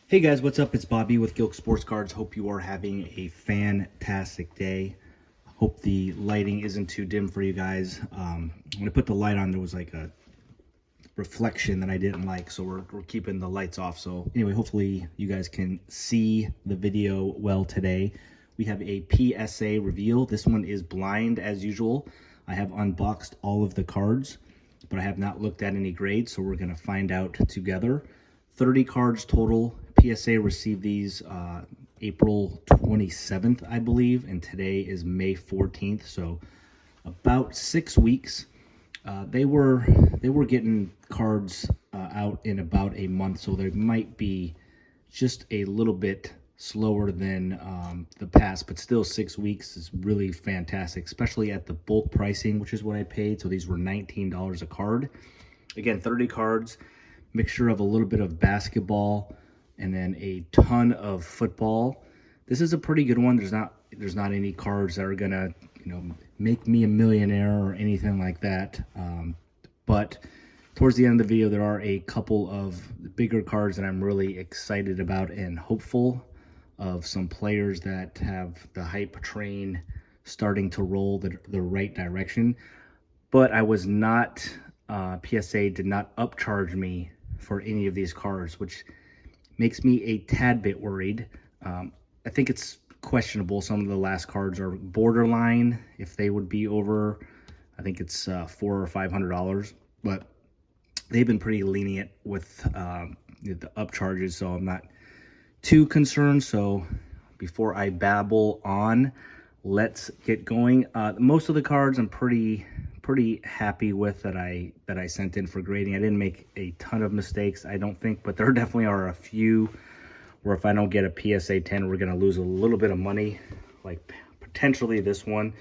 Hey guys, what's up? It's Bobby with Gilk Sports Cards. Hope you are having a fantastic day. Hope the lighting isn't too dim for you guys. When I put the light on, there was like a reflection that I didn't like, so we're keeping the lights off. So anyway, hopefully you guys can see the video well today. We have a PSA reveal. This one is blind as usual. I have unboxed all of the cards, but I have not looked at any grades, so we're going to find out together. 30 cards total. PSA received these April 27th, I believe, and today is May 14th, so about 6 weeks. They were getting cards out in about a month, so they might be just a little bit slower than the past, but still 6 weeks is really fantastic, especially at the bulk pricing, which is what I paid. So these were $19 a card. Again, 30 cards, mixture of a little bit of basketball and then a ton of football. This is a pretty good one. There's not any cards that are gonna, make me a millionaire or anything like that. But towards the end of the video, there are a couple of bigger cards that I'm really excited about and hopeful of, some players that have the hype train starting to roll the right direction. But I was not, PSA did not upcharge me for any of these cards, which makes me a tad bit worried. I think it's questionable. Some of the last cards are borderline if they would be over. I think it's $400 or $500, but they've been pretty lenient with the upcharges, so I'm not too concerned. So before I babble on, let's get going. Most of the cards I'm pretty happy with that I sent in for grading. I didn't make a ton of mistakes, I don't think, but there definitely are a few where if I don't get a PSA 10, we're going to lose a little bit of money, like potentially this one.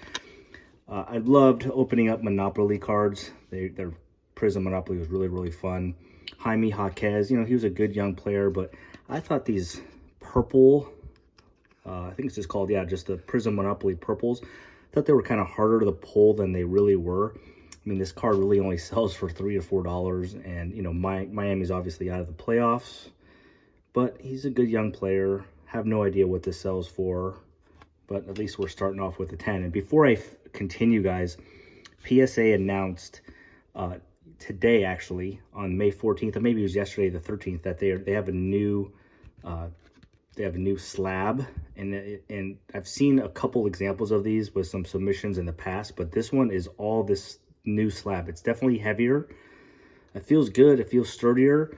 I loved opening up Monopoly cards. Their Prism Monopoly was really fun. Jaime Jaquez, he was a good young player, but I thought these purple, I think it's just called, just the Prism Monopoly purples, I thought they were kind of harder to pull than they really were. I mean, this card really only sells for $3 or $4, and Miami's obviously out of the playoffs, but he's a good young player. Have no idea what this sells for, but at least we're starting off with a 10. And before I continue, guys, PSA announced today, actually, on May 14th, or maybe it was yesterday, the 13th, that they have a new slab, and I've seen a couple examples of these with some submissions in the past, but this one is all this new slab. It's definitely heavier. It feels good. It feels sturdier.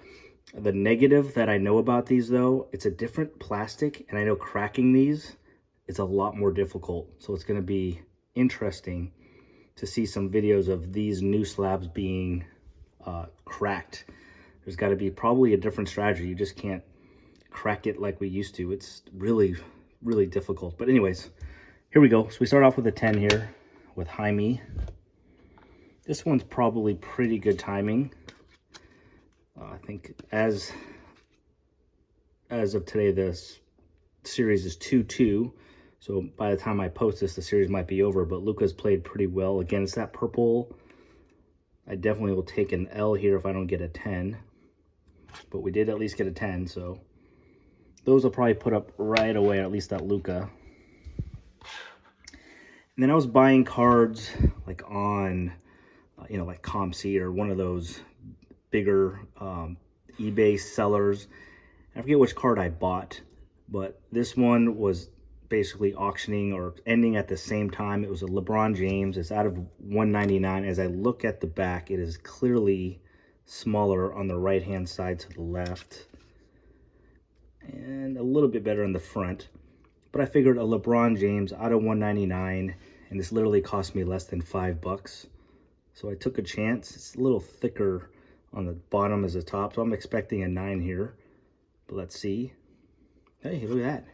The negative that I know about these, though, it's a different plastic, and I know cracking these is a lot more difficult. So it's going to be interesting to see some videos of these new slabs being cracked. There's got to be probably a different strategy. You just can't crack it like we used to. It's really difficult. But anyways, here we go. So we start off with a 10 here with Jaime. This one's probably pretty good timing. I think as of today, this series is 2-2. So by the time I post this, the series might be over, but Luka's played pretty well. Again, it's that purple. I definitely will take an L here if I don't get a 10, but we did at least get a 10, so those will probably put up right away, at least that Luka. And then I was buying cards like on, like ComC or one of those bigger eBay sellers. I forget which card I bought, but this one was basically auctioning or ending at the same time. It was a LeBron James. It's out of 199. As I look at the back, it is clearly smaller on the right-hand side to the left, and a little bit better in the front. But I figured a LeBron James out of 199, and this literally cost me less than $5. So I took a chance. It's a little thicker on the bottom as the top, so I'm expecting a 9 here. But let's see. Hey, look at that.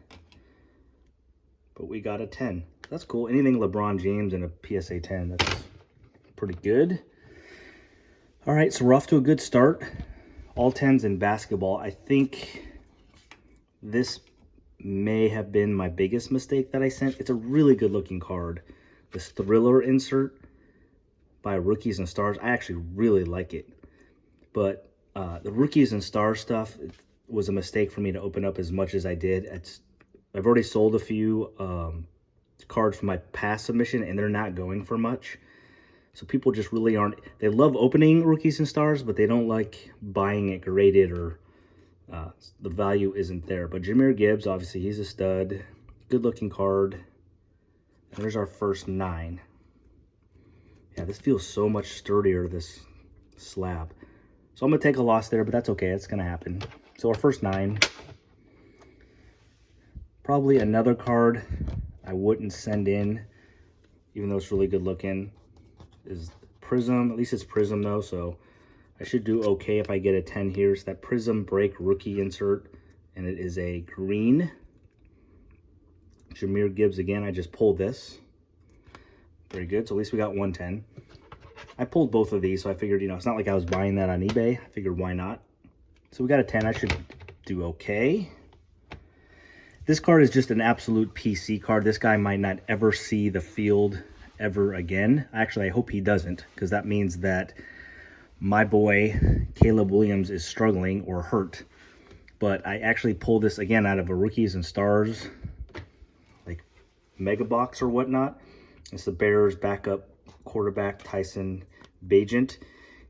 But we got a 10. That's cool. Anything LeBron James and a PSA 10, that's pretty good. All right, so we're off to a good start. All 10s in basketball. I think this may have been my biggest mistake that I sent. It's a really good looking card. This Thriller insert by Rookies and Stars. I actually really like it. But the Rookies and Stars stuff, was a mistake for me to open up as much as I did. I've already sold a few cards from my past submission, and they're not going for much. So people just really aren't, they love opening Rookies and Stars, but they don't like buying it graded, or the value isn't there. But Jahmyr Gibbs, obviously, he's a stud. Good looking card. And there's our first 9. Yeah, this feels so much sturdier, this slab. So I'm going to take a loss there, but that's okay. It's going to happen. So our first 9. Probably another card I wouldn't send in, even though it's really good looking, is Prism. At least it's Prism though, so I should do okay if I get a 10 here. It's that Prism Break rookie insert, and it is a green. Jahmyr Gibbs again. I just pulled this. Very good. So at least we got 110. I pulled both of these, so I figured, you know, it's not like I was buying that on eBay. I figured, why not? So we got a 10. I should do okay. This card is just an absolute PC card. This guy might not ever see the field ever again. Actually, I hope he doesn't, because that means that my boy Caleb Williams is struggling or hurt. But I actually pulled this again out of a Rookies and Stars, like, mega box or whatnot. It's the Bears backup quarterback Tyson Bagent.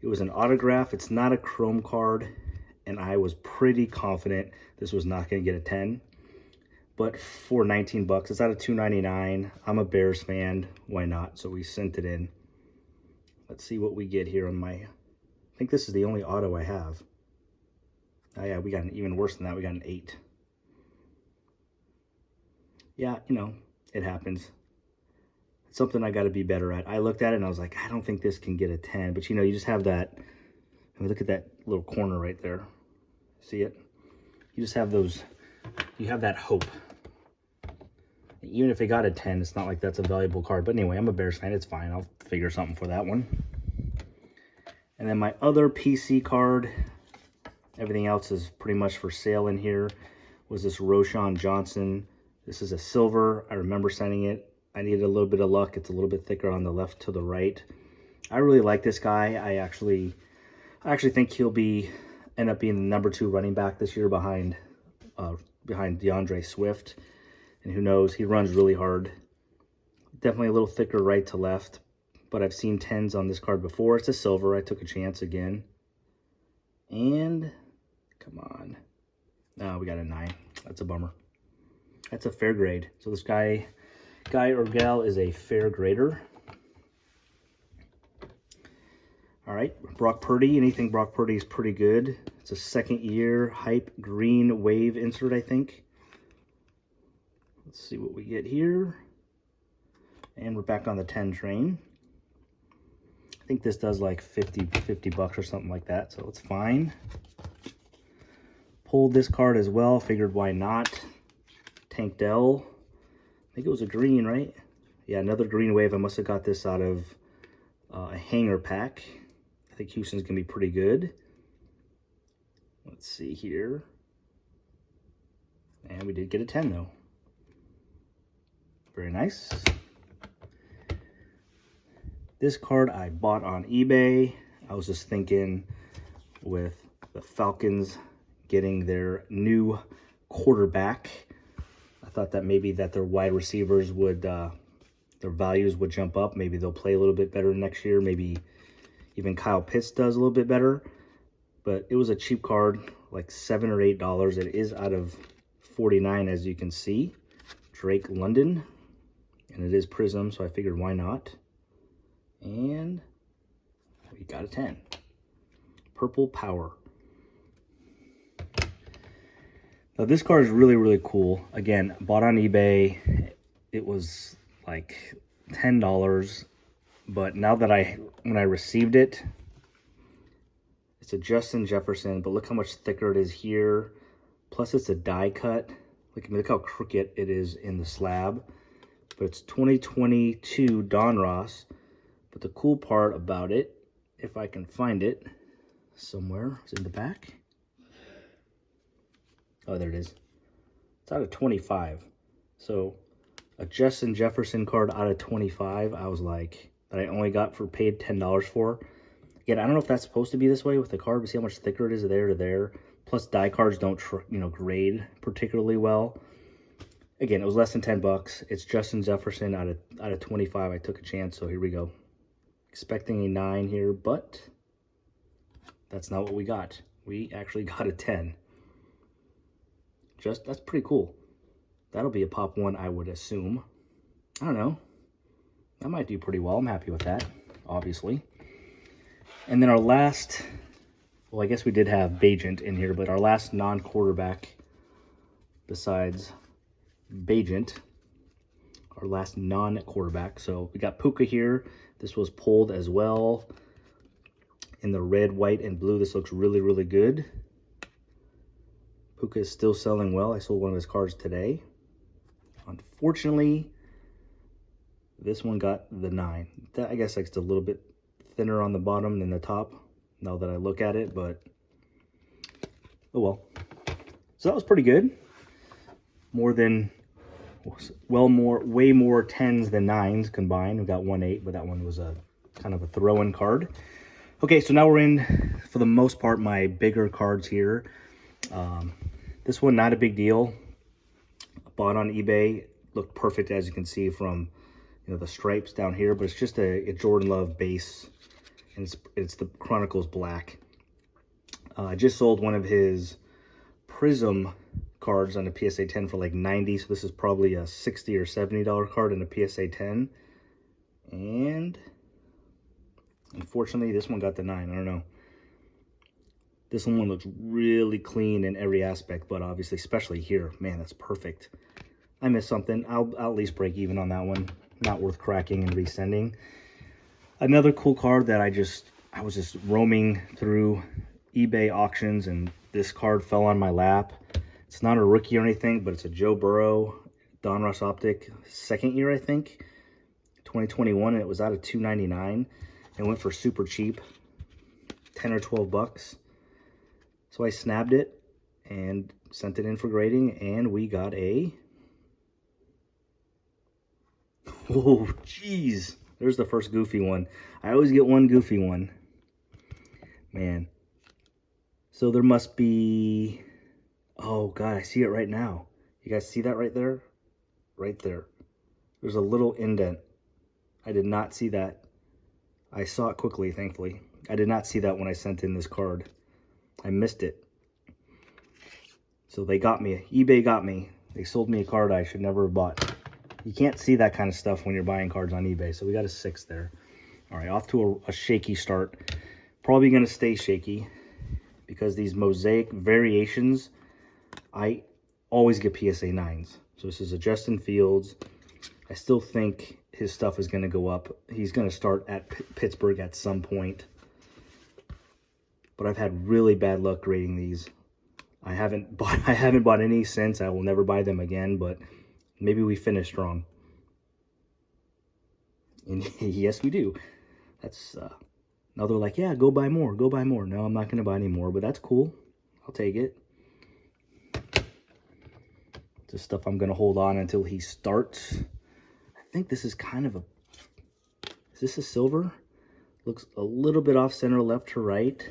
It was an autograph. It's not a chrome card, and I was pretty confident this was not going to get a 10. But for 19 bucks, it's out of $2.99. I'm a Bears fan. Why not? So we sent it in. Let's see what we get here on my... I think this is the only auto I have. Oh yeah, we got an even worse than that. We got an 8. Yeah, you know, it happens. It's something I got to be better at. I looked at it and I was like, I don't think this can get a 10. But you know, you just have that... I mean, look at that little corner right there. See it? You just have those... You have that hope. Even if it got a 10, it's not like that's a valuable card. But anyway, I'm a Bears fan. It's fine. I'll figure something for that one. And then my other PC card, everything else is pretty much for sale in here, was this Roshan Johnson. This is a silver. I remember sending it. I needed a little bit of luck. It's a little bit thicker on the left to the right. I really like this guy. I actually think he'll end up being the number 2 running back this year behind DeAndre Swift. And who knows, he runs really hard. Definitely a little thicker right to left, but I've seen 10s on this card before. It's a silver. I took a chance again. And, come on. No, we got a 9. That's a bummer. That's a fair grade. So this guy or gal is a fair grader. All right, Brock Purdy. Anything Brock Purdy is pretty good. It's a second year hype green wave insert, I think. Let's see what we get here. And we're back on the 10 train. I think this does like 50 bucks or something like that, so it's fine. Pulled this card as well. Figured why not. Tank Dell. I think it was a green, right? Yeah, another green wave. I must have got this out of a hanger pack. I think Houston's going to be pretty good. Let's see here. And we did get a 10, though. Very nice. This card I bought on eBay. I was just thinking, with the Falcons getting their new quarterback, I thought that maybe that their wide receivers would, their values would jump up. Maybe they'll play a little bit better next year. Maybe even Kyle Pitts does a little bit better. But it was a cheap card, like $7 or $8. It is out of 49, as you can see. Drake London. And it is Prism, so I figured why not. And we got a 10. Purple Power. Now this card is really, really cool. Again, bought on eBay. It was like $10. But now that when I received it, it's a Justin Jefferson, but look how much thicker it is here. Plus it's a die cut. Look how crooked it is in the slab. But it's 2022 Don Ross. But the cool part about it, if I can find it somewhere, it's in the back. Oh, there it is. It's out of 25. So a Justin Jefferson card out of 25, I was like, that I only got for paid $10 for. Again, I don't know if that's supposed to be this way with the card, but see how much thicker it is there to there. Plus, die cards don't, grade particularly well. Again, it was less than 10 bucks. It's Justin Jefferson out of 25. I took a chance, so here we go. Expecting a 9 here, but that's not what we got. We actually got a 10. That's pretty cool. That'll be a pop 1, I would assume. I don't know. That might do pretty well. I'm happy with that, obviously. And then our last, well, I guess we did have Bajent in here, but our last non-quarterback besides Bajent, our last non-quarterback. So we got Puka here. This was pulled as well in the red, white, and blue. This looks really, really good. Puka is still selling well. I sold one of his cards today. Unfortunately, this one got the 9. That, I guess, like, it's a little bit thinner on the bottom than the top, now that I look at it, but oh well. So that was pretty good. Way more 10s than 9s combined. We got 1 8, but that one was a kind of a throw-in card. Okay, so now we're in, for the most part, my bigger cards here. This one, not a big deal. Bought on eBay. Looked perfect, as you can see from the stripes down here, but it's just a Jordan Love base, and it's the Chronicles Black. I just sold one of his Prism cards on a PSA 10 for like 90, so this is probably a $60 or $70 card in a PSA 10. And unfortunately, this one got the 9. I don't know. This one looks really clean in every aspect, but obviously, especially here, man, that's perfect. I missed something. I'll at least break even on that one. Not worth cracking and resending. Another cool card that I was just roaming through eBay auctions, and this card fell on my lap. It's not a rookie or anything, but it's a Joe Burrow Donruss Optic, second year, I think, 2021, and it was out of $2.99. It went for super cheap, 10 or 12 bucks. So I snabbed it and sent it in for grading, and we got a... Oh, jeez. There's the first goofy one. I always get one goofy one. Man. So there must be... Oh, God, I see it right now. You guys see that right there? Right there. There's a little indent. I did not see that. I saw it quickly, thankfully. I did not see that when I sent in this card. I missed it. So they got me. eBay got me. They sold me a card I should never have bought. You can't see that kind of stuff when you're buying cards on eBay. So we got a 6 there. All right, off to a shaky start. Probably going to stay shaky because these mosaic variations, I always get PSA 9s. So this is a Justin Fields. I still think his stuff is going to go up. He's going to start at Pittsburgh at some point. But I've had really bad luck grading these. I haven't bought any since. I will never buy them again, but maybe we finish strong. And yes, we do. That's now they're like, yeah, go buy more, go buy more. No, I'm not going to buy any more, but that's cool. I'll take it. This stuff I'm going to hold on until he starts. I think this is kind of a... Is this a silver? Looks a little bit off center, left to right.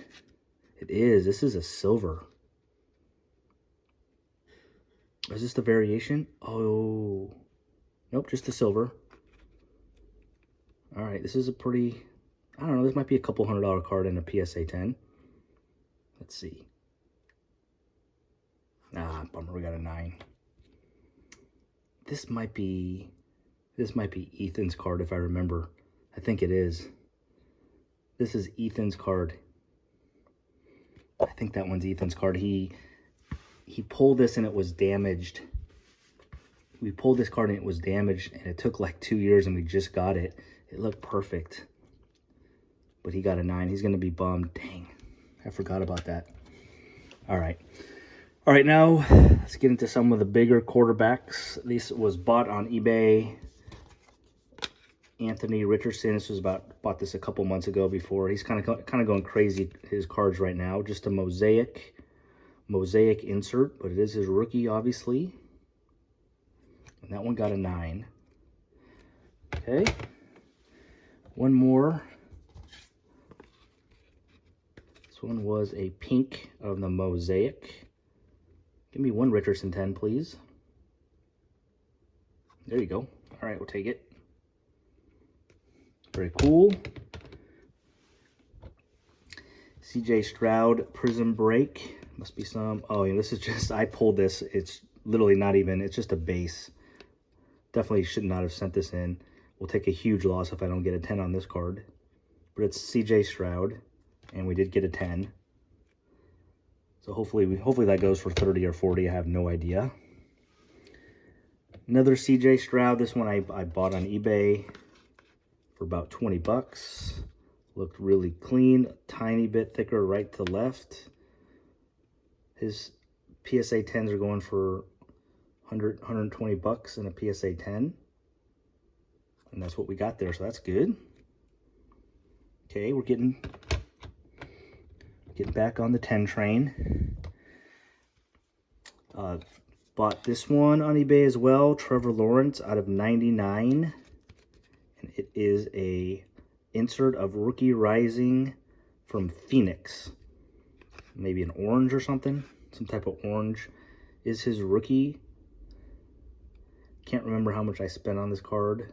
It is. This is a silver. Is this the variation? Oh. Nope, just a silver. All right, this is a pretty... I don't know, this might be a couple $100 card in a PSA 10. Let's see. Ah, bummer, we got a 9. This might be Ethan's card, if I remember. I think it is. This is Ethan's card. I think that one's Ethan's card. He pulled this and it was damaged. We pulled this card and it was damaged, and it took like 2 years and we just got it. It looked perfect. But he got a 9. He's going to be bummed. Dang, I forgot about that. All right. All right, now let's get into some of the bigger quarterbacks. This was bought on eBay. Anthony Richardson. This was bought this a couple months ago before. He's kind of going crazy, his cards right now. Just a mosaic insert, but it is his rookie, obviously. And that one got a 9. Okay. One more. This one was a pink of the Mosaic. Give me one Richardson 10, please. There you go. All right, we'll take it. Very cool. CJ Stroud Prism Break. Must be some, oh yeah, this is just, I pulled this. It's literally not even, it's just a base. Definitely should not have sent this in. We'll take a huge loss if I don't get a 10 on this card. But it's CJ Stroud, and we did get a 10. So hopefully that goes for 30 or 40. I have no idea. Another CJ Stroud. This one I bought on eBay for about 20 bucks. Looked really clean, a tiny bit thicker right to left. His PSA 10s are going for 120 bucks in a PSA 10. And that's what we got there, so that's good. Okay, we're getting back on the 10 train. Bought this one on eBay as well, Trevor Lawrence out of 99. And it is a insert of Rookie Rising from Phoenix. Maybe an orange or something. Some type of orange is his rookie. Can't remember how much I spent on this card.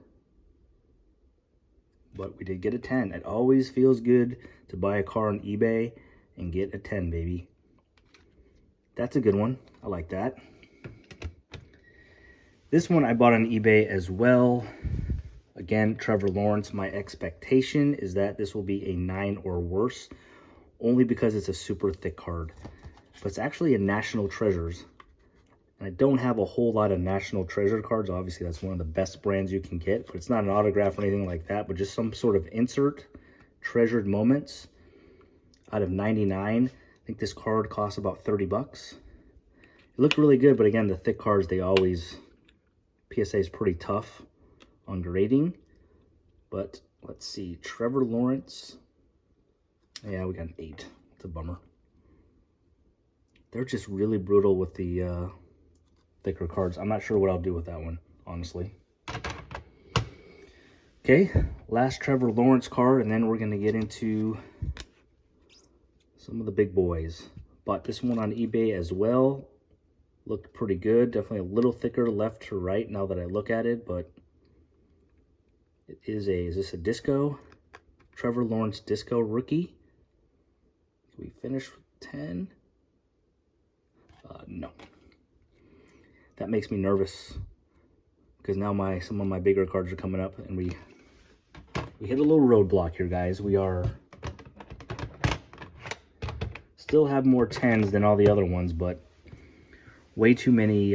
But we did get a 10. It always feels good to buy a car on eBay and get a 10, baby. That's a good one. I like that. This one I bought on eBay as well. Again, Trevor Lawrence. My expectation is that this will be a 9 or worse, only because it's a super thick card. But it's actually a National Treasures. And I don't have a whole lot of National Treasure cards. Obviously, that's one of the best brands you can get. But it's not an autograph or anything like that, but just some sort of insert. Treasured Moments out of 99. I think this card costs about 30 bucks. It looked really good, but again, the thick cards, they always... PSA is pretty tough on grading. But let's see. Trevor Lawrence. Yeah, we got an 8. It's a bummer. They're just really brutal with the thicker cards. I'm not sure what I'll do with that one, honestly. Okay, last Trevor Lawrence card, and then we're going to get into some of the big boys. Bought this one on eBay as well. Looked pretty good. Definitely a little thicker left to right now that I look at it, but it is this a disco? Trevor Lawrence disco rookie. Can we finish with 10? No. That makes me nervous because now some of my bigger cards are coming up, and we hit a little roadblock here, guys. We are still have more 10s than all the other ones, but way too many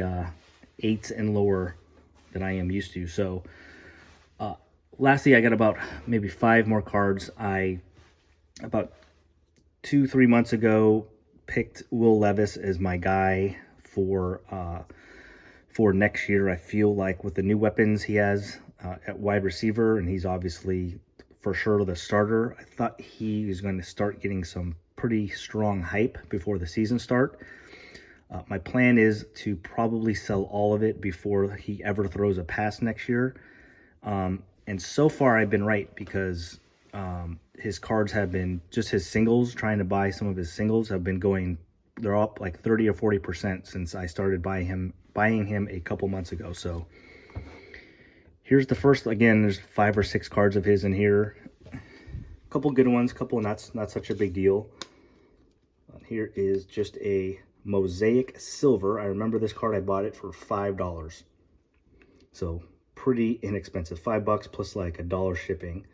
8s and lower than I am used to. So lastly, I got about maybe 5 more cards. About 2-3 months ago picked Will Levis as my guy for next year. I feel like with the new weapons he has at wide receiver, and he's obviously for sure the starter, I thought he was going to start getting some pretty strong hype before the season start. My plan is to probably sell all of it before he ever throws a pass next year. And so far I've been right, because his cards have been, just his singles, trying to buy some of his singles have been going, they're up like 30 or 40% since I started buying him a couple months ago. So here's the first. Again, there's 5 or 6 cards of his in here. A couple good ones, couple not such a big deal. Here is just a Mosaic Silver. I remember this card, I bought it for $5. So pretty inexpensive. $5 plus like $1 shipping.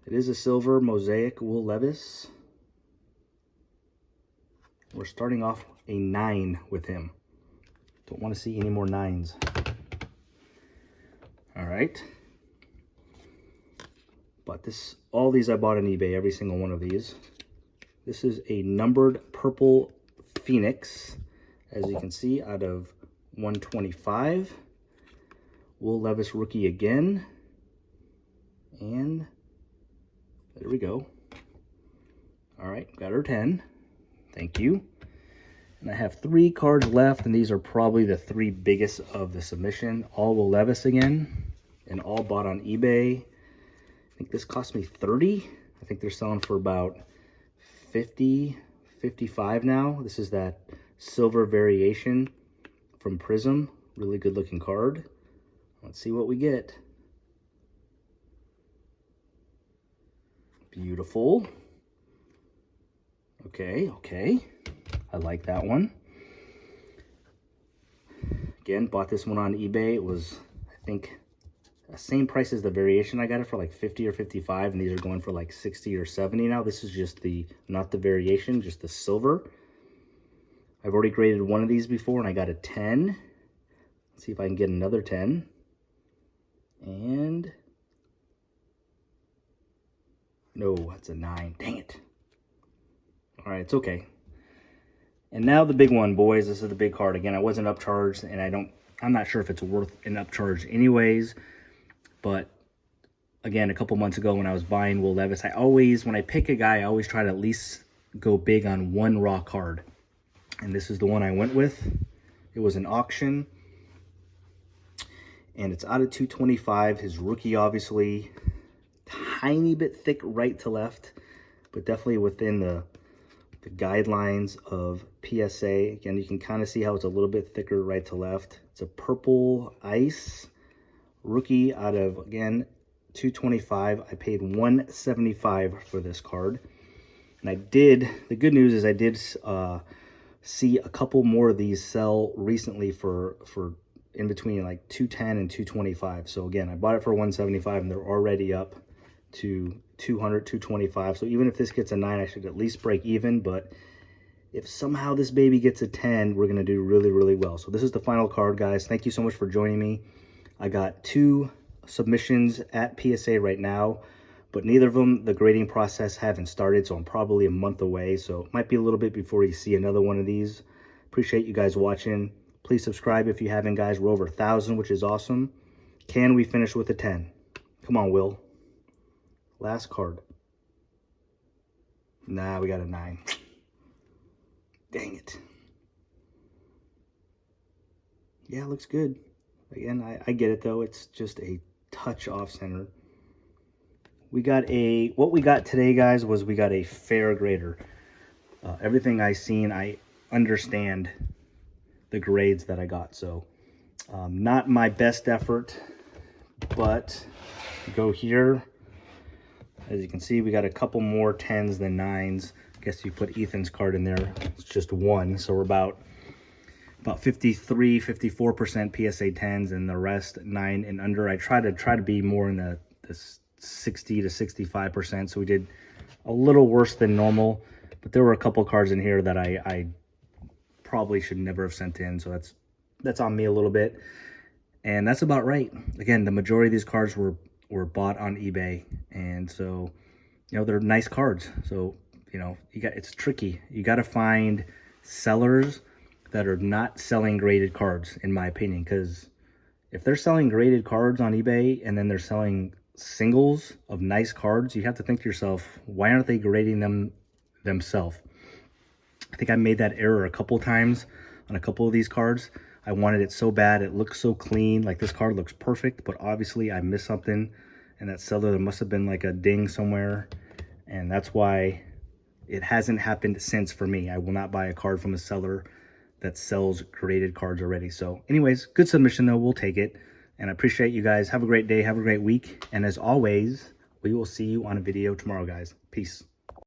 It is a silver Mosaic Will Levis. We're starting off a 9 with him. Don't want to see any more 9s. All right. But all these I bought on eBay, every single one of these. This is a numbered purple Phoenix, as you can see, out of 125. Will Levis rookie again. And there we go. All right, got our 10. Thank you. And I have 3 cards left, and these are probably the 3 biggest of the submission. All Will Levis again, and all bought on eBay. I think this cost me $30. I think they're selling for about $50 $155 now. This is that silver variation from Prism. Really good looking card. Let's see what we get. Beautiful. Okay, okay. I like that one. Again, bought this one on eBay. It was, I think, the same price as the variation. I got it for like 50 or 55, and these are going for like 60 or 70 now. This is just the, not the variation, just the silver. I've already graded one of these before, and I got a 10. Let's see if I can get another 10. And no, that's a 9. Dang it. All right, it's okay. And now the big one, boys. This is the big card. Again, I wasn't upcharged, and I'm not sure if it's worth an upcharge anyways. But again, a couple months ago when I was buying Will Levis, when I pick a guy, I always try to at least go big on one raw card. And this is the one I went with. It was an auction. And it's out of 225. His rookie, obviously, tiny bit thick right to left, but definitely within the guidelines of PSA. Again, you can kind of see how it's a little bit thicker right to left. It's a purple ice rookie out of, again, 225. I paid $175 for this card. And the good news is I did see a couple more of these sell recently for in between like 210 and 225. So again, I bought it for 175 and they're already up to 200, 225. So even if this gets a 9, I should at least break even. But if somehow this baby gets a 10, we're going to do really, really well. So this is the final card, guys. Thank you so much for joining me. I got 2 submissions at PSA right now, but neither of them, the grading process haven't started. So I'm probably a month away. So it might be a little bit before you see another one of these. Appreciate you guys watching. Please subscribe if you haven't, guys. We're over 1,000, which is awesome. Can we finish with a 10? Come on, Will. Last card. Nah, we got a 9. Dang it. Yeah, it looks good. Again, I get it, though. It's just a touch off center. What we got today, guys, was we got a fair grader. Everything I seen, I understand the grades that I got. So not my best effort, but go here. As you can see, we got a couple more 10s than 9s. I guess you put Ethan's card in there. It's just 1. So we're about 53, 54% PSA 10s and the rest 9 and under. I try to be more in the 60 to 65%. So we did a little worse than normal, but there were a couple cards in here that I probably should never have sent in. So that's on me a little bit. And that's about right. Again, the majority of these cards were bought on eBay, and so they're nice cards. So it's tricky. You got to find sellers that are not selling graded cards, in my opinion, because if they're selling graded cards on eBay and then they're selling singles of nice cards, you have to think to yourself, why aren't they grading them themselves? I think I made that error a couple times on a couple of these cards. I wanted it so bad. It looks so clean. Like this card looks perfect, but obviously I missed something. And that seller, there must have been like a ding somewhere. And that's why it hasn't happened since for me. I will not buy a card from a seller that sells graded cards already. So anyways, good submission though. We'll take it. And I appreciate you guys. Have a great day. Have a great week. And as always, we will see you on a video tomorrow, guys. Peace.